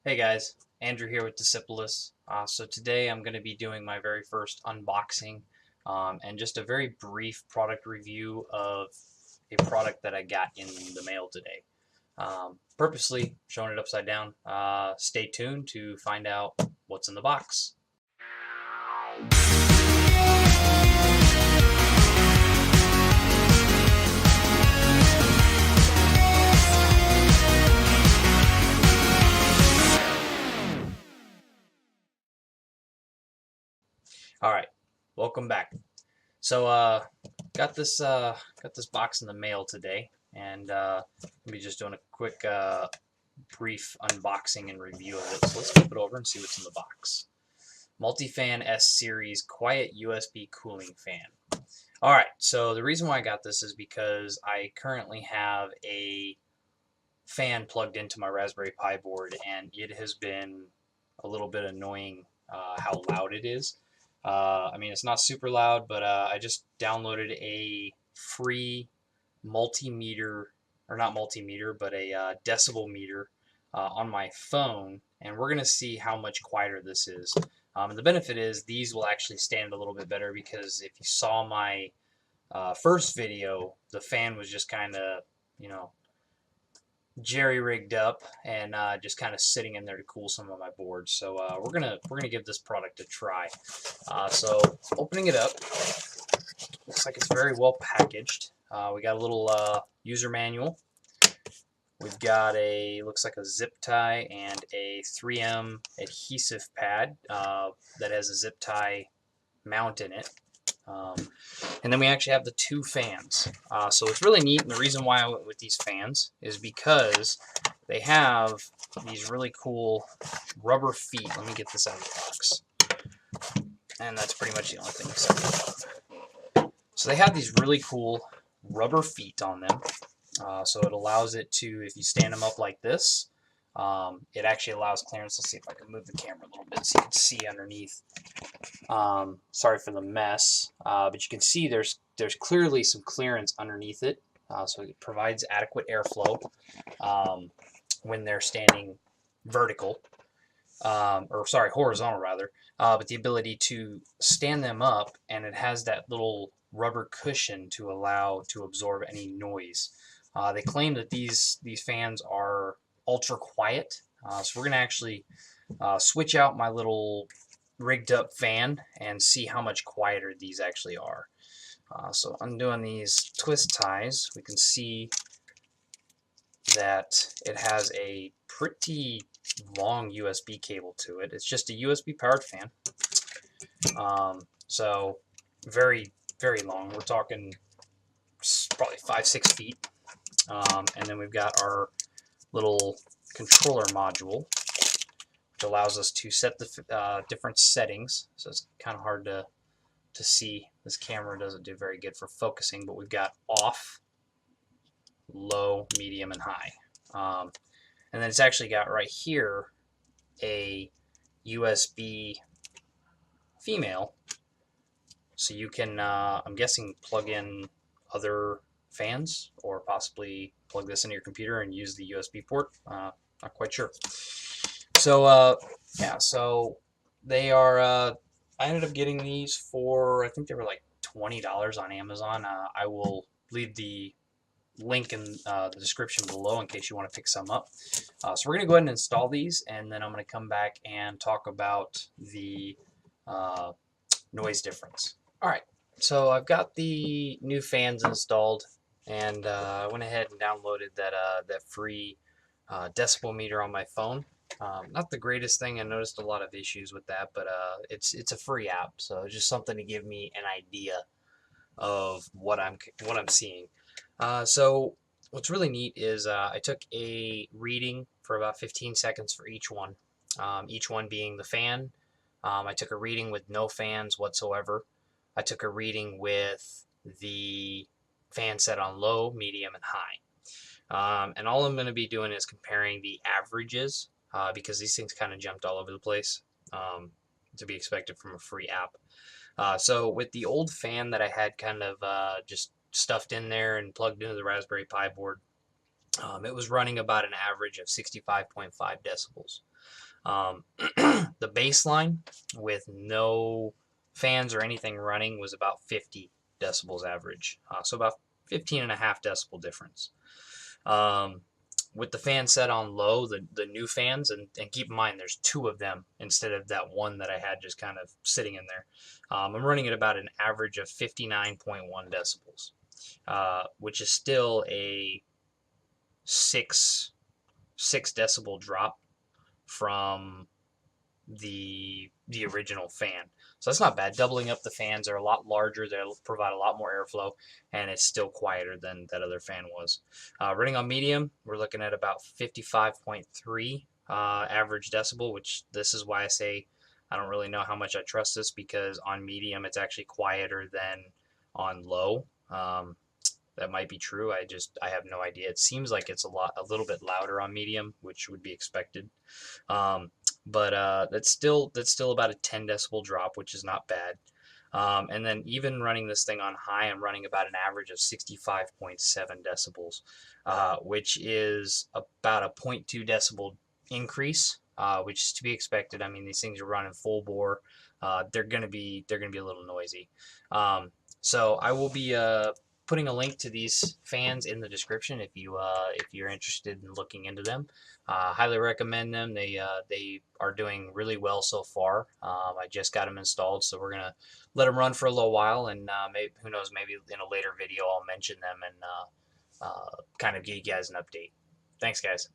Hey guys, Andrew here with Discipulus. So today I'm going to be doing my very first unboxing and just a very brief product review of a product that I got in the mail today. Purposely showing it upside down. Stay tuned to find out what's in the box. All right, welcome back. So got this box in the mail today, and I'll be just doing a quick brief unboxing and review of it. So let's flip it over and see what's in the box. Multifan S Series Quiet USB Cooling Fan. Alright, so the reason why I got this is because I currently have a fan plugged into my Raspberry Pi board, and it has been a little bit annoying how loud it is. I mean, it's not super loud, but I just downloaded a free multimeter, or not multimeter, but a decibel meter on my phone, and we're going to see how much quieter this is. And the benefit is these will actually stand a little bit better, because if you saw my first video, the fan was just kind of, jerry-rigged up and just kind of sitting in there to cool some of my boards. So we're gonna give this product a try. So opening it up, looks like it's very well packaged. We got a little user manual. We've got looks like a zip tie and a 3M adhesive pad that has a zip tie mount in it. And then we actually have the two fans. So it's really neat, and the reason why I went with these fans is because they have these really cool rubber feet. Let me get this out of the box. And that's pretty much the only thing except. So they have these really cool rubber feet on them. So it allows it to, if you stand them up like this, it actually allows clearance. Let's see if I can move the camera a little bit so you can see underneath. Sorry for the mess, but you can see there's clearly some clearance underneath it, so it provides adequate airflow when they're standing vertical, or sorry, horizontal rather. But the ability to stand them up, and it has that little rubber cushion to allow to absorb any noise. They claim that these fans are ultra quiet, so we're gonna actually switch out my little rigged up fan and see how much quieter these actually are. So undoing these twist ties, we can see that it has a pretty long USB cable to it. It's just a USB powered fan. So very, very long. We're talking probably 5-6 feet. And then we've got our little controller module, which allows us to set the different settings. So it's kind of hard to see. This camera doesn't do very good for focusing, but we've got off, low, medium, and high. And then it's actually got right here a USB female, so you can, I'm guessing, plug in other fans, or possibly plug this into your computer and use the USB port. Not quite sure. So yeah, so they are, I ended up getting these for, I think they were like $20 on Amazon. I will leave the link in the description below in case you want to pick some up. So we're going to go ahead and install these, and then I'm going to come back and talk about the noise difference. Alright, so I've got the new fans installed, and I went ahead and downloaded that free decibel meter on my phone. Not the greatest thing. I noticed a lot of issues with that, but it's a free app, so it's just something to give me an idea of what I'm seeing. So what's really neat is I took a reading for about 15 seconds for each one being the fan. I took a reading with no fans whatsoever. I took a reading with the fan set on low, medium, and high. And all I'm going to be doing is comparing the averages, because these things kind of jumped all over the place, to be expected from a free app. So with the old fan that I had kind of just stuffed in there and plugged into the Raspberry Pi board, It was running about an average of 65.5 decibels. The baseline with no fans or anything running was about 50 decibels average, so about 15.5 decibel difference. Um, with the fan set on low, the new fans, and keep in mind there's two of them instead of that one that I had just kind of sitting in there. I'm running at about an average of 59.1 decibels, which is still a six decibel drop from the original fan. So that's not bad. Doubling up the fans, are a lot larger. They'll provide a lot more airflow, and it's still quieter than that other fan was. Running on medium, we're looking at about 55.3 average decibel, which this is why I say I don't really know how much I trust this, because on medium it's actually quieter than on low. That might be true. I have no idea. It seems like it's a little bit louder on medium, which would be expected. Um, but that's still about a 10 decibel drop, which is not bad. And then even running this thing on high, I'm running about an average of 65.7 decibels, which is about a zero point 0.2 decibel increase, which is to be expected. I mean, these things are running full bore. They're gonna be a little noisy. So I will be putting a link to these fans in the description if you're interested in looking into them. Highly recommend them. They are doing really well so far. I just got them installed, so we're gonna let them run for a little while, and maybe, who knows, maybe in a later video I'll mention them and kind of give you guys an update. Thanks, guys.